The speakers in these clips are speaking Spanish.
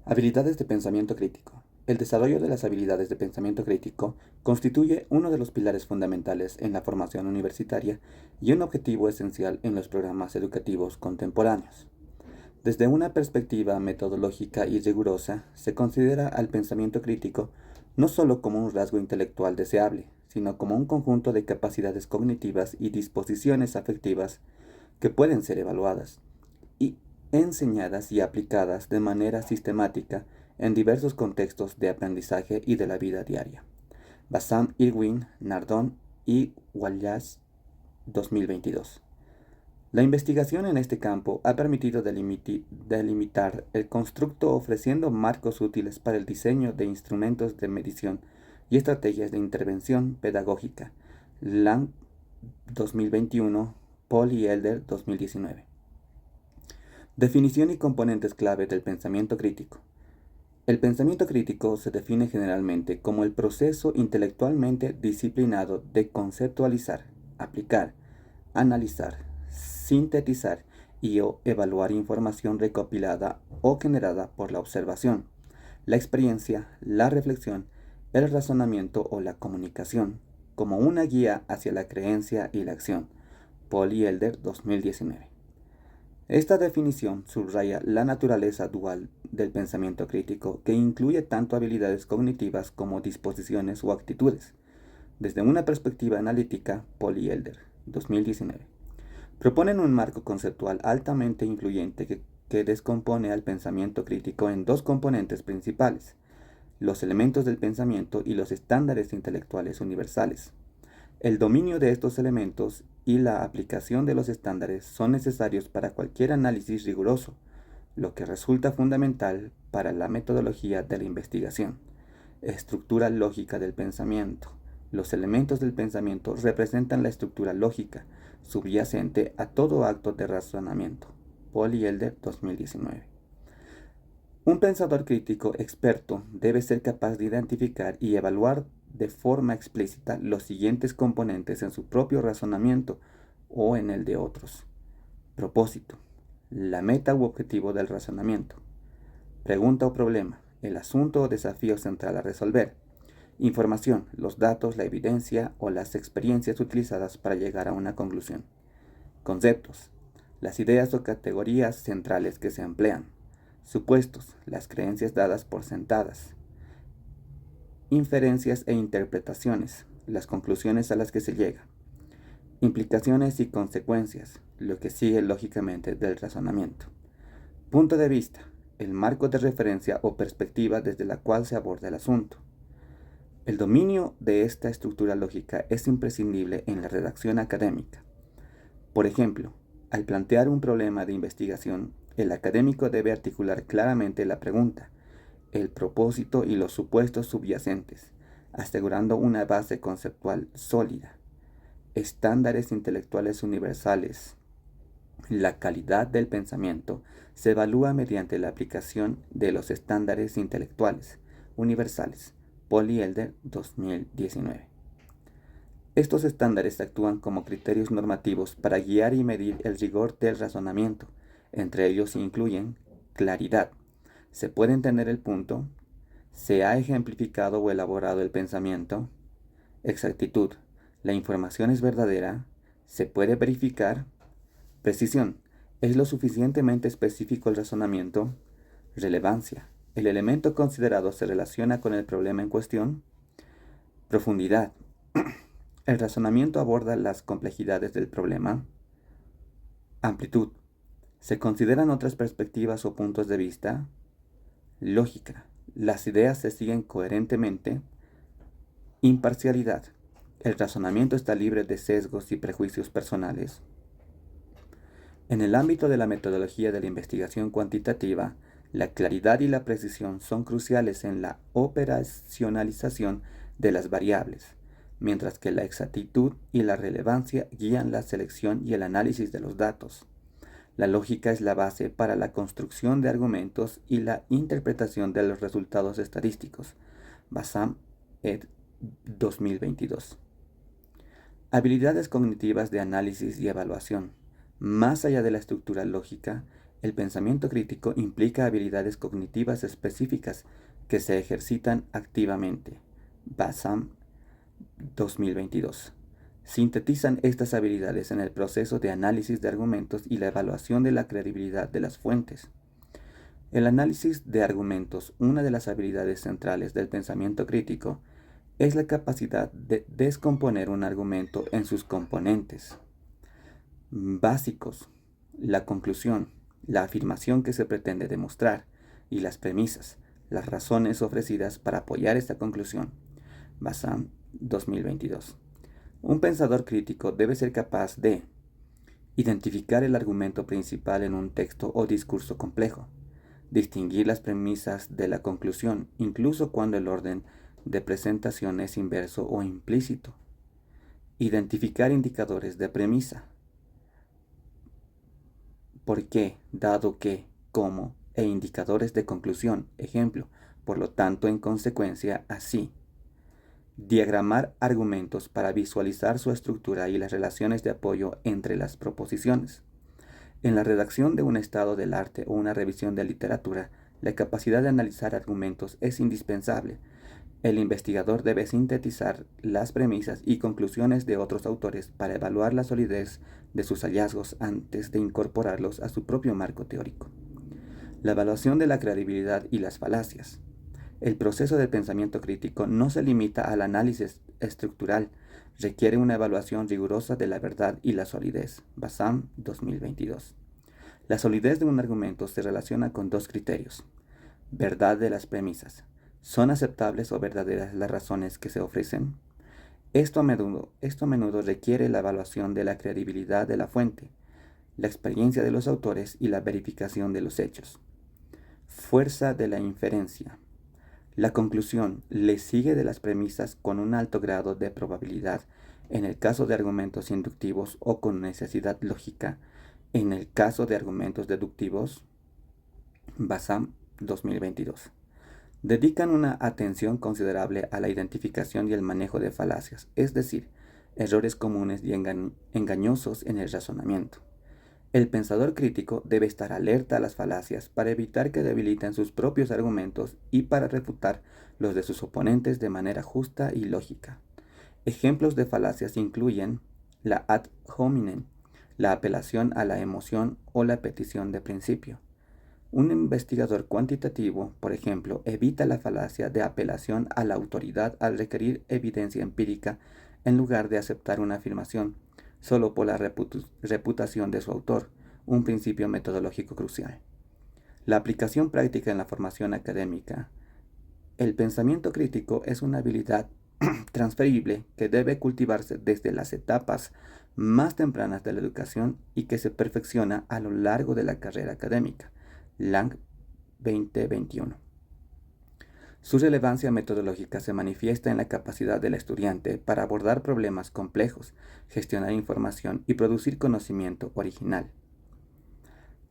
Habilidades de pensamiento crítico. El desarrollo de las habilidades de pensamiento crítico constituye uno de los pilares fundamentales en la formación universitaria y un objetivo esencial en los programas educativos contemporáneos. Desde una perspectiva metodológica y rigurosa, se considera al pensamiento crítico no solo como un rasgo intelectual deseable, sino como un conjunto de capacidades cognitivas y disposiciones afectivas que pueden ser evaluadas y enseñadas y aplicadas de manera sistemática en diversos contextos de aprendizaje y de la vida diaria. Bassam, Irwin, Nardone y Wallace, 2022. La investigación en este campo ha permitido delimitar el constructo ofreciendo marcos útiles para el diseño de instrumentos de medición y estrategias de intervención pedagógica. Lang, 2021, Paul y Elder, 2019. Definición y componentes clave del pensamiento crítico. El pensamiento crítico se define generalmente como el proceso intelectualmente disciplinado de conceptualizar, aplicar, analizar, sintetizar y o evaluar información recopilada o generada por la observación, la experiencia, la reflexión, el razonamiento o la comunicación, como una guía hacia la creencia y la acción. Paul y Elder, 2019. Esta definición subraya la naturaleza dual del pensamiento crítico, que incluye tanto habilidades cognitivas como disposiciones o actitudes. Desde una perspectiva analítica, Paul y Elder, 2019, proponen un marco conceptual altamente influyente que descompone al pensamiento crítico en dos componentes principales: los elementos del pensamiento y los estándares intelectuales universales. El dominio de estos elementos y la aplicación de los estándares son necesarios para cualquier análisis riguroso, lo que resulta fundamental para la metodología de la investigación. Estructura lógica del pensamiento. Los elementos del pensamiento representan la estructura lógica subyacente a todo acto de razonamiento. Paul y Elder, 2019. Un pensador crítico experto debe ser capaz de identificar y evaluar de forma explícita los siguientes componentes en su propio razonamiento o en el de otros. Propósito: la meta u objetivo del razonamiento. Pregunta o problema: el asunto o desafío central a resolver. Información: los datos, la evidencia o las experiencias utilizadas para llegar a una conclusión. Conceptos: las ideas o categorías centrales que se emplean. Supuestos: las creencias dadas por sentadas. Inferencias e interpretaciones: las conclusiones a las que se llega. Implicaciones y consecuencias: lo que sigue lógicamente del razonamiento. Punto de vista: el marco de referencia o perspectiva desde la cual se aborda el asunto. El dominio de esta estructura lógica es imprescindible en la redacción académica. Por ejemplo, al plantear un problema de investigación, el académico debe articular claramente la pregunta, el propósito y los supuestos subyacentes, asegurando una base conceptual sólida. Estándares intelectuales universales. La calidad del pensamiento se evalúa mediante la aplicación de los estándares intelectuales universales. Paul y Elder, 2019. Estos estándares actúan como criterios normativos para guiar y medir el rigor del razonamiento. Entre ellos incluyen claridad. Se puede entender el punto. Se ha ejemplificado o elaborado el pensamiento. Exactitud. La información es verdadera. Se puede verificar. Precisión. ¿Es lo suficientemente específico el razonamiento? Relevancia. ¿El elemento considerado se relaciona con el problema en cuestión? Profundidad. ¿El razonamiento aborda las complejidades del problema? Amplitud. ¿Se consideran otras perspectivas o puntos de vista? Lógica. ¿Las ideas se siguen coherentemente? Imparcialidad. ¿El razonamiento está libre de sesgos y prejuicios personales? En el ámbito de la metodología de la investigación cuantitativa, la claridad y la precisión son cruciales en la operacionalización de las variables, mientras que la exactitud y la relevancia guían la selección y el análisis de los datos. La lógica es la base para la construcción de argumentos y la interpretación de los resultados estadísticos. Bassam et 2022. Habilidades cognitivas de análisis y evaluación. Más allá de la estructura lógica, El pensamiento crítico implica habilidades cognitivas específicas que se ejercitan activamente. Bassam, 2022. Sintetizan estas habilidades en el proceso de análisis de argumentos y la evaluación de la credibilidad de las fuentes. El análisis de argumentos, una de las habilidades centrales del pensamiento crítico, es la capacidad de descomponer un argumento en sus componentes básicos: la conclusión, la afirmación que se pretende demostrar, y las premisas, las razones ofrecidas para apoyar esta conclusión. Bassam, 2022. Un pensador crítico debe ser capaz de identificar el argumento principal en un texto o discurso complejo, distinguir las premisas de la conclusión, incluso cuando el orden de presentación es inverso o implícito, identificar indicadores de premisa, por qué, dado que, cómo, e indicadores de conclusión, ejemplo, por lo tanto, en consecuencia, así. Diagramar argumentos para visualizar su estructura y las relaciones de apoyo entre las proposiciones. En la redacción de un estado del arte o una revisión de literatura, la capacidad de analizar argumentos es indispensable. El investigador debe sintetizar las premisas y conclusiones de otros autores para evaluar la solidez de sus hallazgos antes de incorporarlos a su propio marco teórico. La evaluación de la credibilidad y las falacias. El proceso de pensamiento crítico no se limita al análisis estructural, requiere una evaluación rigurosa de la verdad y la solidez. Bassam, 2022. La solidez de un argumento se relaciona con dos criterios: verdad de las premisas. ¿Son aceptables o verdaderas las razones que se ofrecen? Esto a menudo requiere la evaluación de la credibilidad de la fuente, la experiencia de los autores y la verificación de los hechos. Fuerza de la inferencia. La conclusión le sigue de las premisas con un alto grado de probabilidad en el caso de argumentos inductivos o con necesidad lógica en el caso de argumentos deductivos. Bassam, 2022. Dedican una atención considerable a la identificación y el manejo de falacias, es decir, errores comunes y engañosos en el razonamiento. El pensador crítico debe estar alerta a las falacias para evitar que debiliten sus propios argumentos y para refutar los de sus oponentes de manera justa y lógica. Ejemplos de falacias incluyen la ad hominem, la apelación a la emoción o la petición de principio. Un investigador cuantitativo, por ejemplo, evita la falacia de apelación a la autoridad al requerir evidencia empírica en lugar de aceptar una afirmación solo por la reputación de su autor, un principio metodológico crucial. La aplicación práctica en la formación académica. El pensamiento crítico es una habilidad transferible que debe cultivarse desde las etapas más tempranas de la educación y que se perfecciona a lo largo de la carrera académica. Lang, 2021. Su relevancia metodológica se manifiesta en la capacidad del estudiante para abordar problemas complejos, gestionar información y producir conocimiento original.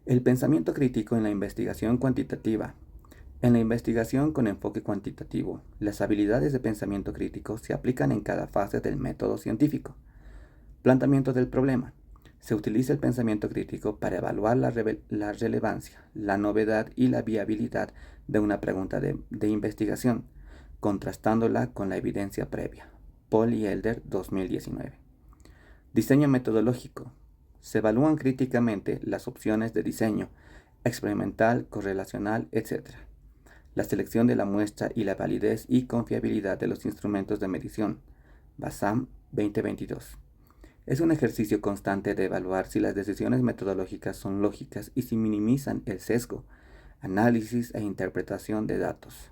El pensamiento crítico en la investigación cuantitativa. En la investigación con enfoque cuantitativo, las habilidades de pensamiento crítico se aplican en cada fase del método científico. Planteamiento del problema. Se utiliza el pensamiento crítico para evaluar la relevancia, la novedad y la viabilidad de una pregunta de investigación, contrastándola con la evidencia previa. Paul y Elder, 2019. Diseño metodológico. Se evalúan críticamente las opciones de diseño, experimental, correlacional, etc. La selección de la muestra y la validez y confiabilidad de los instrumentos de medición. Bassam, 2022. Es un ejercicio constante de evaluar si las decisiones metodológicas son lógicas y si minimizan el sesgo, análisis e interpretación de datos.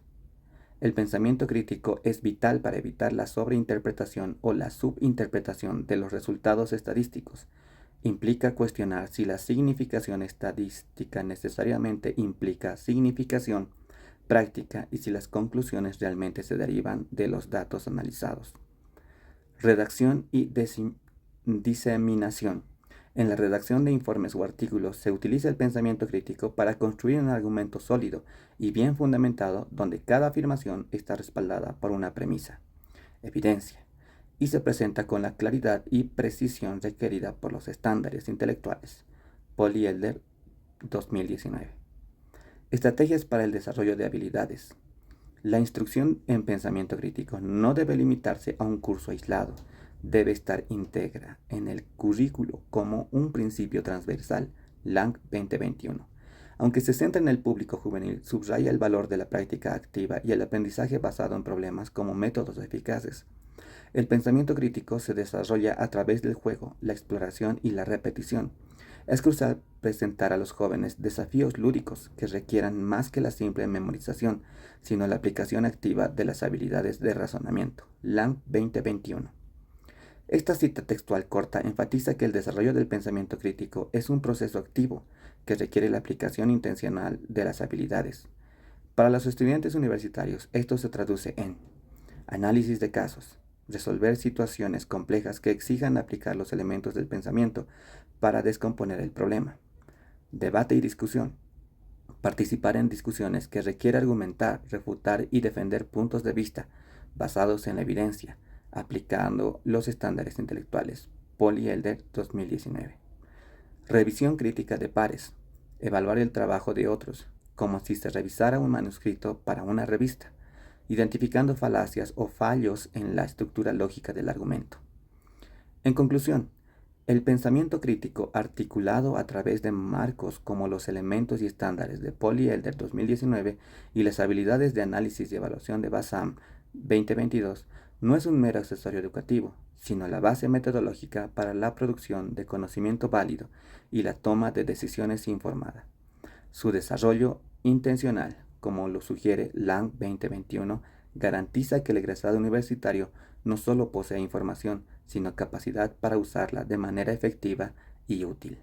El pensamiento crítico es vital para evitar la sobreinterpretación o la subinterpretación de los resultados estadísticos. Implica cuestionar si la significación estadística necesariamente implica significación práctica y si las conclusiones realmente se derivan de los datos analizados. Redacción y diseminación. En la redacción de informes o artículos se utiliza el pensamiento crítico para construir un argumento sólido y bien fundamentado donde cada afirmación está respaldada por una premisa, evidencia, y se presenta con la claridad y precisión requerida por los estándares intelectuales. Paul y Elder, 2019. Estrategias para el desarrollo de habilidades. La instrucción en pensamiento crítico no debe limitarse a un curso aislado, debe estar íntegra en el currículo como un principio transversal, LANG 2021. Aunque se centra en el público juvenil, subraya el valor de la práctica activa y el aprendizaje basado en problemas como métodos eficaces. El pensamiento crítico se desarrolla a través del juego, la exploración y la repetición. Es crucial presentar a los jóvenes desafíos lúdicos que requieran más que la simple memorización, sino la aplicación activa de las habilidades de razonamiento. LANG 2021. Esta cita textual corta enfatiza que el desarrollo del pensamiento crítico es un proceso activo que requiere la aplicación intencional de las habilidades. Para los estudiantes universitarios, esto se traduce en análisis de casos, resolver situaciones complejas que exijan aplicar los elementos del pensamiento para descomponer el problema. Debate y discusión. Participar en discusiones que requiere argumentar, refutar y defender puntos de vista basados en la evidencia, aplicando los estándares intelectuales. Polly Elder 2019. Revisión crítica de pares. Evaluar el trabajo de otros, como si se revisara un manuscrito para una revista, identificando falacias o fallos en la estructura lógica del argumento. En conclusión, el pensamiento crítico articulado a través de marcos como los elementos y estándares de Polly Elder 2019 y las habilidades de análisis y evaluación de Bassam 2022 no es un mero accesorio educativo, sino la base metodológica para la producción de conocimiento válido y la toma de decisiones informada. Su desarrollo intencional, como lo sugiere LANG 2021, garantiza que el egresado universitario no solo posee información, sino capacidad para usarla de manera efectiva y útil.